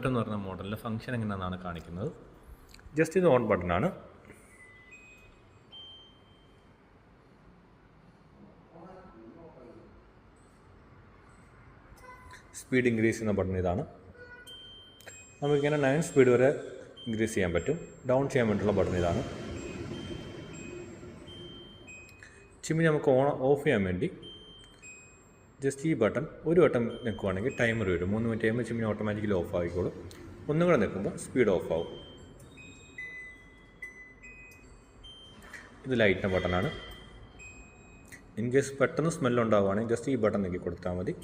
എന്ന് പറഞ്ഞ മോഡലിൻ്റെ ഫംഗ്ഷൻ എങ്ങനെയാണെന്നാണ് കാണിക്കുന്നത്. ജസ്റ്റ് ഇത് ഓൺ ബട്ടണാണ്. സ്പീഡ് ഇൻക്രീസ് ചെയ്യുന്ന ബട്ടൺ ഇതാണ്. നമുക്കിങ്ങനെ 9 സ്പീഡ് വരെ ഇൻക്രീസ് ചെയ്യാൻ പറ്റും. ഡൗൺ ചെയ്യാൻ വേണ്ടിയുള്ള ബട്ടൺ ഇതാണ്. ചിമ്മിനി നമുക്ക് ഓഫ് ചെയ്യാൻ വേണ്ടി ജസ്റ്റ് ഈ ബട്ടൺ ഒരു വട്ടം നിൽക്കുവാണെങ്കിൽ ടൈമർ വരും. 3 മിനിറ്റ് കഴിയുമ്പോൾ ചിമ്മിനി ഓട്ടോമാറ്റിക്കലി ഓഫ് ആയിക്കോളും. ഒന്നും കൂടെ നിൽക്കുമ്പോൾ സ്പീഡ് ഓഫ് ആവും. ഇത് ലൈറ്റിൻ്റെ ബട്ടണാണ്. ഇൻ കേസ് പെട്ടെന്ന് സ്മെല്ലുണ്ടാവുകയാണെങ്കിൽ ജസ്റ്റ് ഈ ബട്ടൺ നീക്കി കൊടുത്താൽ മതി.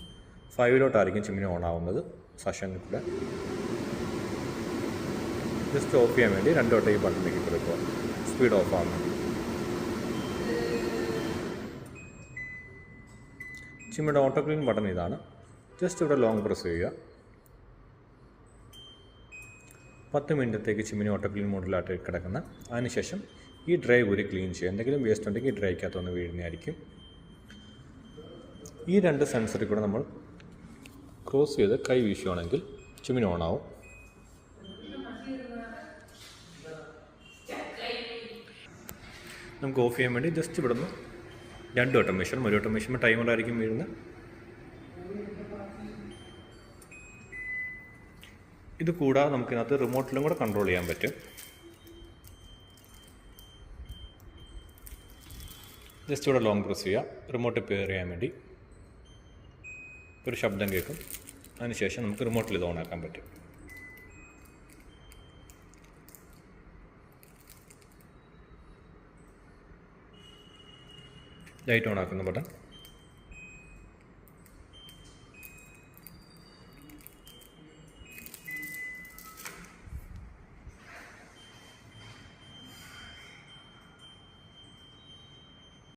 5 ചിമ്മിനി ഓൺ ആവുന്നത് സെഷനിൽ കൂടെ. ജസ്റ്റ് ഓഫ് ചെയ്യാൻ വേണ്ടി 2 വട്ടം ഈ ബട്ടൺ നീക്കി കൊടുക്കുക. സ്പീഡ് ഓഫ് ആവുന്നത്. ചിമ്മിയുടെ ഓട്ടോ ക്ലീൻ ബട്ടൺ ഇതാണ്. ജസ്റ്റ് ഇവിടെ ലോങ് പ്രസ് ചെയ്യുക. 10 മിനിറ്റത്തേക്ക് ചിമ്മിനി ഓട്ടോ ക്ലീൻ മോഡിലായിട്ട് കിടക്കുന്ന. അതിനുശേഷം ഈ ഡ്രൈവ് ഒരു ക്ലീൻ ചെയ്യുക. എന്തെങ്കിലും വേസ്റ്റ് ഉണ്ടെങ്കിൽ ഈ ഡ്രൈക്കകത്തൊന്ന് വീഴുന്നതായിരിക്കും. ഈ 2 സെൻസറിൽ കൂടെ നമ്മൾ ക്രോസ് ചെയ്ത് കൈ വീശുവാണെങ്കിൽ ചിമ്മിനി ഓണാവും. നമുക്ക് ഓഫ് ചെയ്യാൻ വേണ്ടി ജസ്റ്റ് ഇവിടെ നിന്ന് 2 വട്ടം വീശണം. ഒരു വട്ടം വീശുമ്പോൾ ടൈമറായിരിക്കും വീഴുന്നത്. ഇത് കൂടാതെ നമുക്കിതിനകത്ത് റിമോട്ടിലും കൂടെ കൺട്രോൾ ചെയ്യാൻ പറ്റും. ജസ്റ്റ് ഇവിടെ ലോങ് പ്രസ് ചെയ്യുക. റിമോട്ട് പെയർ ചെയ്യാൻ വേണ്ടി ഒരു ശബ്ദം കേൾക്കും. അതിനുശേഷം നമുക്ക് റിമോട്ടിൽ ഇത് ഓണാക്കാൻ പറ്റും. ലൈറ്റ് ഓണാക്കുന്ന ബട്ടൺ.